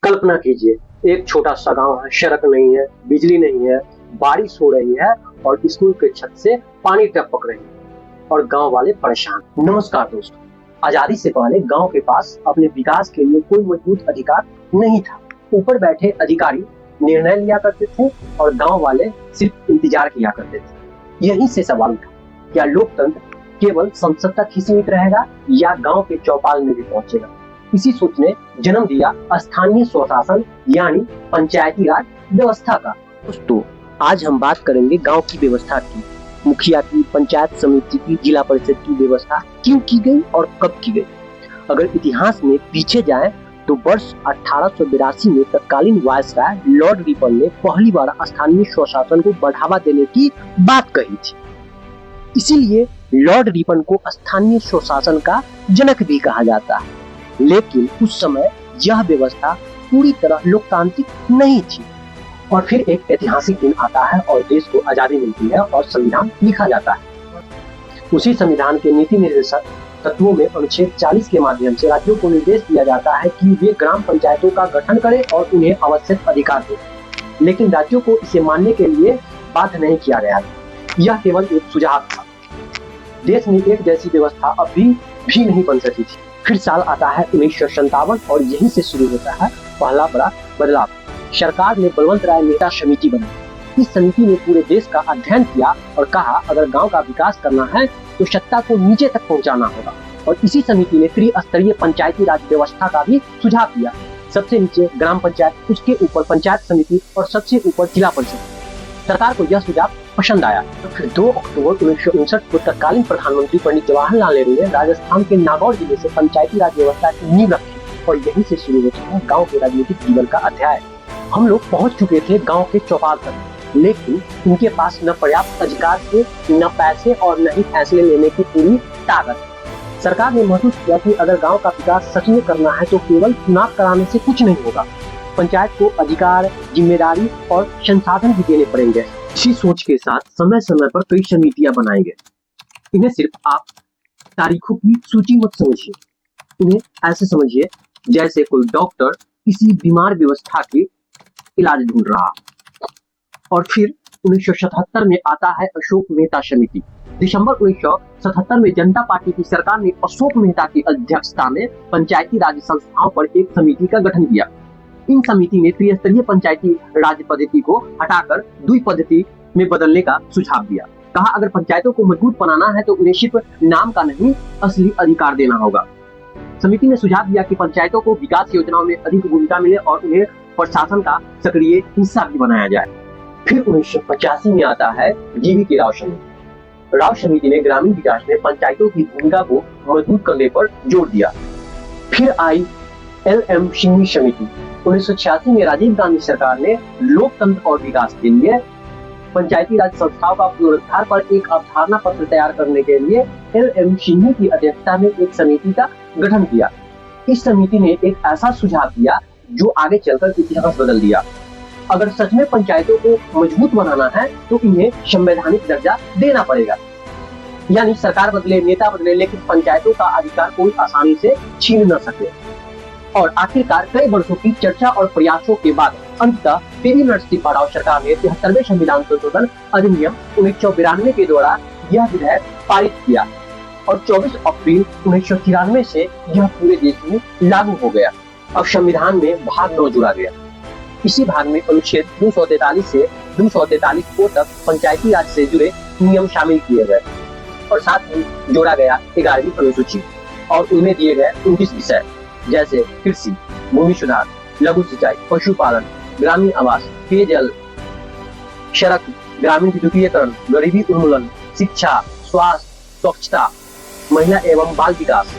कल्पना कीजिए, एक छोटा सा गांव है, सड़क नहीं है, बिजली नहीं है, बारिश हो रही है और स्कूल के छत से पानी टपक रही है और गांव वाले परेशान। नमस्कार दोस्तों, आजादी से पहले गांव के पास अपने विकास के लिए कोई मजबूत अधिकार नहीं था। ऊपर बैठे अधिकारी निर्णय लिया करते थे और गांव वाले सिर्फ इंतजार किया करते थे। यहीं से सवाल उठा, क्या लोकतंत्र केवल संसद तक ही सीमित रहेगा या गांव के चौपाल में भी पहुंचेगा? इसी सोच ने जन्म दिया स्थानीय स्वशासन यानी पंचायती राज व्यवस्था का। दोस्तों, आज हम बात करेंगे गांव की व्यवस्था की, मुखिया की, पंचायत समिति की, जिला परिषद की व्यवस्था क्यों की गई और कब की गई। अगर इतिहास में पीछे जाएं तो वर्ष 1882 में तत्कालीन वायसराय लॉर्ड रिपन ने पहली बार स्थानीय स्वशासन को बढ़ावा देने की बात कही थी। इसीलिए लॉर्ड रिपन को स्थानीय स्वशासन का जनक भी कहा जाता है। लेकिन उस समय यह व्यवस्था पूरी तरह लोकतांत्रिक नहीं थी। और फिर एक ऐतिहासिक दिन आता है और देश को आजादी मिलती है और संविधान लिखा जाता है। उसी संविधान के नीति निर्देशक तत्वों में अनुच्छेद 40 के माध्यम से राज्यों को निर्देश दिया जाता है कि वे ग्राम पंचायतों का गठन करें और उन्हें आवश्यक अधिकार दें। लेकिन राज्यों को इसे मानने के लिए बाध्य नहीं किया गया। यह केवल एक सुझाव था। देश में एक जैसी व्यवस्था अभी भी नहीं बन सकी थी। फिर साल आता है 1957 और यहीं से शुरू होता है पहला बड़ा बदलाव। सरकार ने बलवंत राय मेहता समिति बनाई। इस समिति ने पूरे देश का अध्ययन किया और कहा, अगर गांव का विकास करना है तो सत्ता को नीचे तक पहुंचाना होगा। और इसी समिति ने त्रिस्तरीय पंचायती राज व्यवस्था का भी सुझाव दिया। सबसे नीचे ग्राम पंचायत, उसके ऊपर पंचायत समिति और सबसे ऊपर जिला परिषद। सरकार को यह सुझाव पसंद आया। तो फिर 2 अक्टूबर 1959 को तत्कालीन प्रधानमंत्री पंडित जवाहरलाल नेहरू ने राजस्थान के नागौर जिले से पंचायती राज व्यवस्था की नींव रखी और यहीं से शुरू होता है गांव के राजनीतिक जीवन का अध्याय। हम लोग पहुंच चुके थे गांव के चौपाल तक, लेकिन उनके पास न पर्याप्त अधिकार थे, न पैसे और न ही फैसले लेने की पूरी ताकत। सरकार ने महसूस किया कि अगर गांव का विकास सच में करना है तो केवल चुनाव कराने से कुछ नहीं होगा। पंचायत को अधिकार, जिम्मेदारी और संसाधन भी देने पड़ेंगे। इसी सोच के साथ समय समय पर कई समितियां बनाई गई। इन्हें सिर्फ आप तारीखों की सूची मत समझिए, इन्हें ऐसे समझिए जैसे कोई डॉक्टर किसी बीमार व्यवस्था के इलाज ढूंढ रहा। और फिर 1977 में आता है अशोक मेहता समिति। दिसंबर 1977 में जनता पार्टी की सरकार ने अशोक मेहता की अध्यक्षता में पंचायती राज संस्थाओं पर एक समिति का गठन किया। इन समिति ने त्रिस्तरीय पंचायती राज पद्धति को हटाकर द्विपद्धति में बदलने का सुझाव दिया। कहा, अगर पंचायतों को मजबूत बनाना है तो उन्हें सिर्फ नाम का नहीं, असली अधिकार देना होगा। समिति ने सुझाव दिया कि पंचायतों को विकास योजनाओं में अधिक भूमिका मिले और उन्हें प्रशासन का सक्रिय हिस्सा भी बनाया जाए। फिर 1985 में आता है GV राव समिति। राव समिति ने ग्रामीण विकास में पंचायतों की भूमिका को मजबूत करने पर जोर दिया। फिर आई LM सिंघवी समिति। 1986 में राजीव गांधी सरकार ने लोकतंत्र और विकास के लिए पंचायती राज संस्थाओं का पुनरुद्धार पर एक अवधारणा पत्र तैयार करने के लिए LM सिंघवी की अध्यक्षता में एक समिति का गठन किया। इस समिति ने एक ऐसा सुझाव दिया जो आगे चलकर इतिहास बदल दिया। अगर सच में पंचायतों को मजबूत बनाना है तो इन्हें संवैधानिक दर्जा देना पड़ेगा। यानी सरकार बदले, नेता बदले, लेकिन पंचायतों का अधिकार कोई आसानी से छीन न सके। और आखिरकार कई वर्षों की चर्चा और प्रयासों के बाद अंततः पीवी नरसिम्हा राव सरकार ने 73वें संविधान संशोधन अधिनियम 1992 के द्वारा यह विधेयक पारित किया और 24 अप्रैल 1993 से यह पूरे देश में लागू हो गया। अब संविधान में भाग 9 जुड़ा गया। इसी भाग में अनुच्छेद 243 से 243 तक पंचायती राज से जुड़े नियम शामिल किए गए और साथ ही जोड़ा गया 11वीं अनुसूची और उनमें दिए गए 29 विषय, जैसे कृषि, भूमि सुधार, लघु सिंचाई, पशुपालन, ग्रामीण आवास, पेयजल, सड़क, ग्रामीण विद्युतीकरण, गरीबी उन्मूलन, शिक्षा, स्वास्थ्य, स्वच्छता, महिला एवं बाल विकास,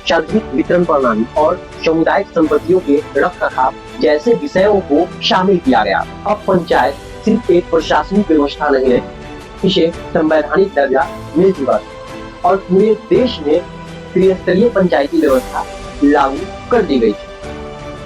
सार्वजनिक वितरण प्रणाली और सामुदायिक संपत्तियों के रखरखाव जैसे विषयों को शामिल किया गया। अब पंचायत सिर्फ एक प्रशासनिक व्यवस्था नहीं है, इसे संवैधानिक दर्जा मिल चुका है और पूरे देश में त्रिस्तरीय पंचायती व्यवस्था लागू कर दी गई थी।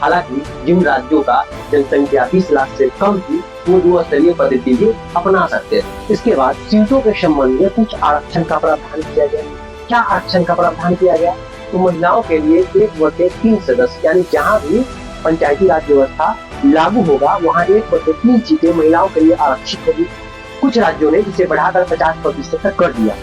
हालांकि जिन राज्यों का जनसंख्या 20 लाख से कम थी वो 2 स्तरीय पद्धति भी अपना सकते हैं। इसके बाद सीटों के संबंध में कुछ आरक्षण का प्रावधान किया गया। क्या आरक्षण का प्रावधान किया गया? तो महिलाओं के लिए 1 वर्ग के 3 सदस्य, यानी जहाँ भी पंचायती राज व्यवस्था लागू होगा वहाँ 1/3 सीटें महिलाओं के लिए आरक्षित होगी। कुछ राज्यों ने इसे बढ़ाकर 50% तक कर दिया।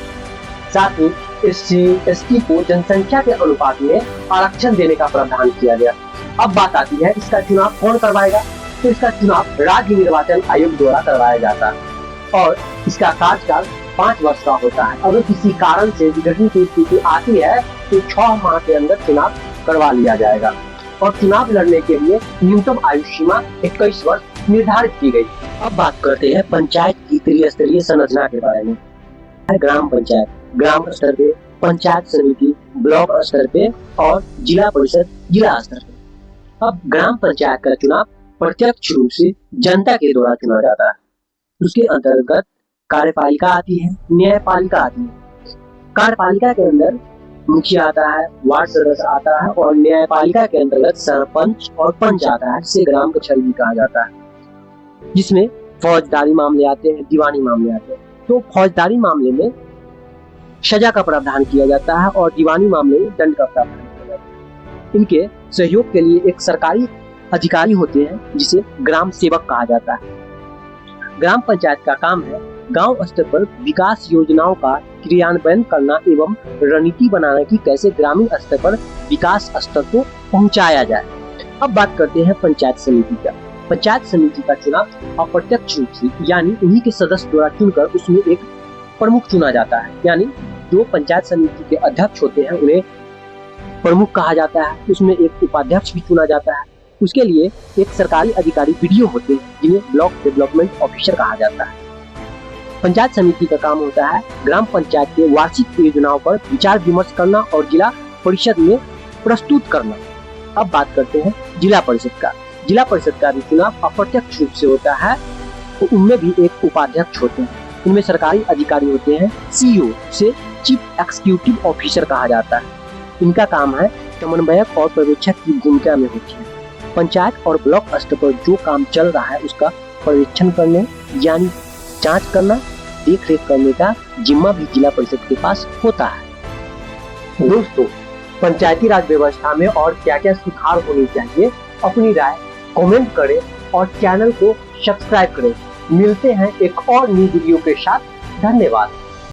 साथ ही SC, ST को जनसंख्या के अनुपात में आरक्षण देने का प्रावधान किया गया। अब बात आती है इसका चुनाव कौन करवाएगा। तो इसका चुनाव राज्य निर्वाचन आयोग द्वारा करवाया जाता है और इसका कार्यकाल 5 वर्ष का होता है। अगर किसी कारण से विघटन की स्थिति आती है तो 6 माह के अंदर चुनाव करवा लिया जाएगा और चुनाव लड़ने के लिए न्यूनतम आयु सीमा 21 वर्ष निर्धारित की गई। अब बात करते हैं पंचायत की त्रिस्तरीय संरचना के बारे में। ग्राम पंचायत, ग्राम स्तर पे, पंचायत समिति ब्लॉक स्तर पे और जिला परिषद जिला स्तर पे। अब ग्राम पंचायत का चुनाव प्रत्यक्ष रूप से जनता के द्वारा चुना जाता है। उसके अंतर्गत कार्यपालिका आती है, न्यायपालिका आती है। कार्यपालिका के अंदर मुखिया आता है, वार्ड सदस्य आता है और न्यायपालिका के अंतर्गत सरपंच और पंच आता है, जिसे ग्राम कचहरी भी कहा जाता है, जिसमें फौजदारी मामले आते हैं, दीवानी मामले आते हैं। तो फौजदारी मामले में सजा का प्रावधान किया जाता है और दीवानी मामले में दंड का प्रावधान किया जाता है। इनके सहयोग के लिए एक सरकारी अधिकारी होते हैं जिसे ग्राम सेवक कहा जाता है। ग्राम पंचायत का काम है गांव स्तर पर विकास योजनाओं का क्रियान्वयन करना एवं रणनीति बनाना कि कैसे ग्रामीण स्तर पर विकास स्तर को पहुंचाया जाए। अब बात करते हैं पंचायत समिति का। पंचायत समिति का चुनाव अप्रत्यक्ष रूप से यानी उन्हीं के सदस्य द्वारा चुनकर उसमें एक प्रमुख चुना जाता है। यानी जो पंचायत समिति के अध्यक्ष होते हैं उन्हें प्रमुख कहा जाता है। उसमें एक उपाध्यक्ष भी चुना जाता है। उसके लिए एक सरकारी अधिकारी BDO होते हैं जिन्हें ब्लॉक डेवलपमेंट ऑफिसर कहा जाता है। पंचायत समिति का काम होता है ग्राम पंचायत के वार्षिक योजनाओं पर विचार विमर्श करना और जिला परिषद में प्रस्तुत करना। अब बात करते हैं जिला परिषद का। जिला परिषद का भी चुनाव अप्रत्यक्ष रूप से होता है। तो उनमें भी एक उपाध्यक्ष होते हैं। उनमें सरकारी अधिकारी होते हैं। CEO से चीफ एग्जीक्यूटिव ऑफिसर कहा जाता है। इनका काम है समन्वयक और पर्यवेक्षक की भूमिका में होती है। पंचायत और ब्लॉक स्तर पर जो काम चल रहा है उसका पर्यवेक्षण करने यानी जांच करना, देख रेख करने का जिम्मा भी जिला परिषद के पास होता है। दोस्तों, पंचायती राज व्यवस्था में और क्या क्या सुधार होने चाहिए अपनी राय कमेंट करें और चैनल को सब्सक्राइब करें। मिलते हैं एक और न्यू वीडियो के साथ। धन्यवाद।